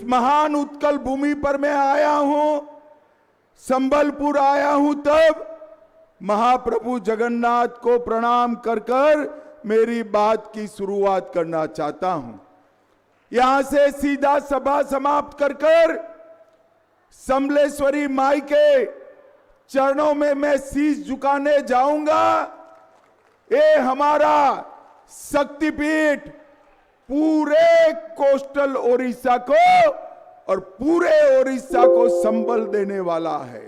महान उत्कल भूमि पर मैं आया हूं, संबलपुर आया हूं, तब महाप्रभु जगन्नाथ को प्रणाम कर कर मेरी बात की शुरुआत करना चाहता हूं। यहां से सीधा सभा समाप्त कर कर समलेश्वरी माई के चरणों में मैं शीश झुकाने जाऊंगा। ये हमारा शक्तिपीठ पूरे कोस्टल ओडिशा को और पूरे ओडिशा को संबल देने वाला है।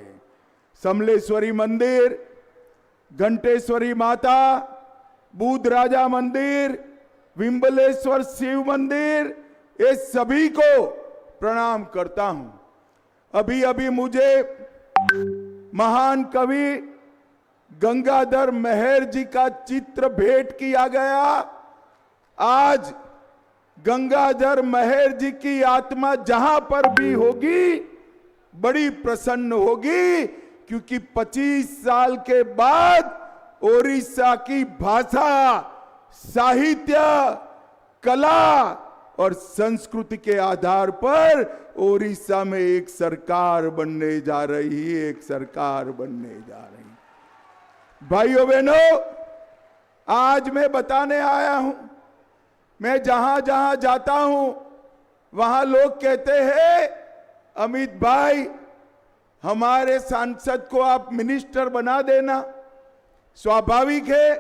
समलेश्वरी मंदिर, घंटेश्वरी माता, बुध राजा मंदिर, विम्बलेश्वर शिव मंदिर, ये सभी को प्रणाम करता हूं। अभी अभी मुझे महान कवि गंगाधर मेहर जी का चित्र भेंट किया गया। आज गंगाधर मेहर जी की आत्मा जहां पर भी होगी बड़ी प्रसन्न होगी, क्योंकि 25 साल के बाद ओडिशा की भाषा, साहित्य, कला और संस्कृति के आधार पर ओडिशा में एक सरकार बनने जा रही है, एक सरकार बनने जा रही है। भाइयों बहनों, आज मैं बताने आया हूं, मैं जहां जहां जाता हूं वहां लोग कहते हैं अमित भाई हमारे सांसद को आप मिनिस्टर बना देना। स्वाभाविक है,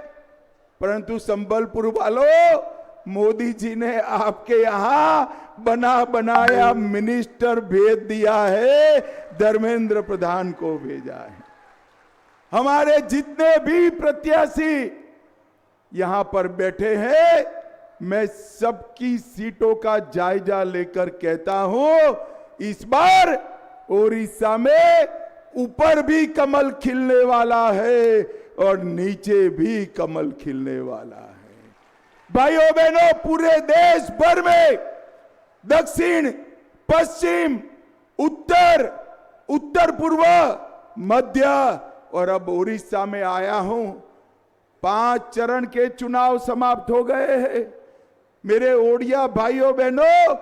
परंतु संबलपुर वालों, मोदी जी ने आपके यहां बना बनाया मिनिस्टर भेज दिया है, धर्मेंद्र प्रधान को भेजा है। हमारे जितने भी प्रत्याशी यहां पर बैठे हैं, मैं सबकी सीटों का जायजा लेकर कहता हूं, इस बार ओडिशा में ऊपर भी कमल खिलने वाला है और नीचे भी कमल खिलने वाला है। भाइयों बहनों, पूरे देश भर में दक्षिण, पश्चिम, उत्तर, उत्तर पूर्व, मध्य और अब ओडिशा में आया हूं। 5 चरण के चुनाव समाप्त हो गए हैं। मेरे ओडिया भाइयों बहनों,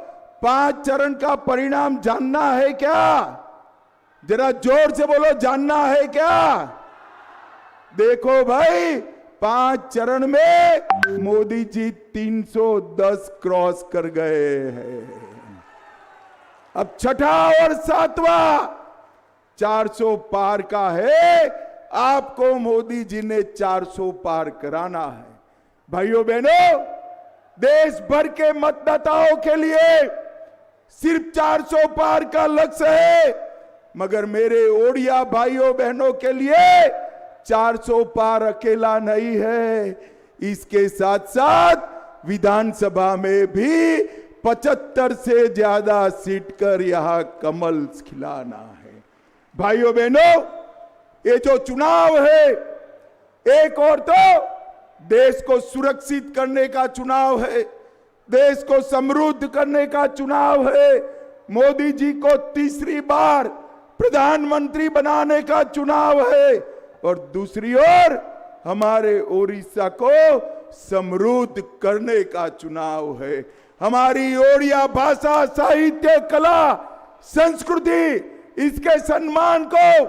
5 चरण का परिणाम जानना है क्या? जरा जोर से बोलो, जानना है क्या? देखो भाई, 5 चरण में मोदी जी 310 क्रॉस कर गए हैं। अब छठा और 7वां 400 पार का है। आपको मोदी जी ने 400 पार कराना है। भाइयों बहनों, देश भर के मतदाताओं के लिए सिर्फ 400 पार का लक्ष्य है, मगर मेरे ओडिया भाइयों बहनों के लिए 400 पार अकेला नहीं है। इसके साथ साथ विधानसभा में भी 75 से ज्यादा सीट कर यहां कमल खिलाना है। भाइयों बहनों, ये जो चुनाव है, एक और तो देश को सुरक्षित करने का चुनाव है, देश को समृद्ध करने का चुनाव है, मोदी जी को तीसरी बार प्रधानमंत्री बनाने का चुनाव है, और दूसरी ओर हमारे ओडिशा को समृद्ध करने का चुनाव है। हमारी ओडिया भाषा, साहित्य, कला, संस्कृति, इसके सम्मान को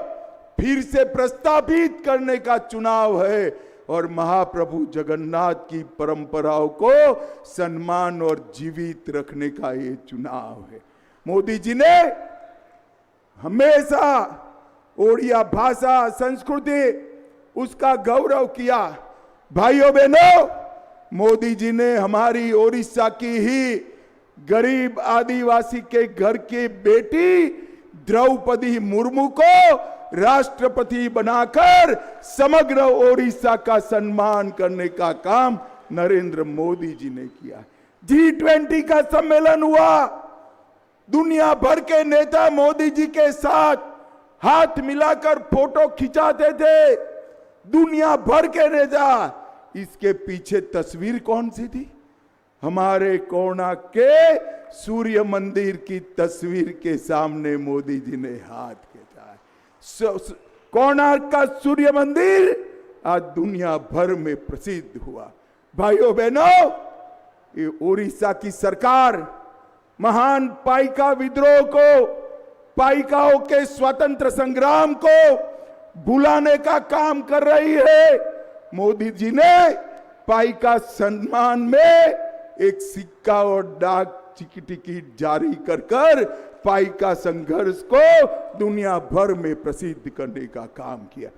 फिर से प्रस्तावित करने का चुनाव है, और महाप्रभु जगन्नाथ की परंपराओं को सम्मान और जीवित रखने का ये चुनाव है। मोदी जी ने हमेशा ओडिया भाषा, संस्कृति, उसका गौरव किया। भाइयों बहनों, मोदी जी ने हमारी ओडिशा की ही गरीब आदिवासी के घर की बेटी द्रौपदी मुर्मू को राष्ट्रपति बनाकर समग्र ओडिशा का सम्मान करने का काम नरेंद्र मोदी जी ने किया। G20 का सम्मेलन हुआ, दुनिया भर के नेता मोदी जी के साथ हाथ मिलाकर फोटो खिंचाते थे, दुनिया भर के नेता। इसके पीछे तस्वीर कौन सी थी? हमारे कोणार्क के सूर्य मंदिर की तस्वीर के सामने मोदी जी ने हाथ खींचा। कोणार्क का सूर्य मंदिर आज दुनिया भर में प्रसिद्ध हुआ। भाइयों बहनों, ये ओडिशा की सरकार महान पाइका विद्रोह को, पाइकाओं के स्वतंत्र संग्राम को भुलाने का काम कर रही है। मोदी जी ने पाइका सम्मान में एक सिक्का और डाक टिकट जारी कर पाइका संघर्ष को दुनिया भर में प्रसिद्ध करने का काम किया।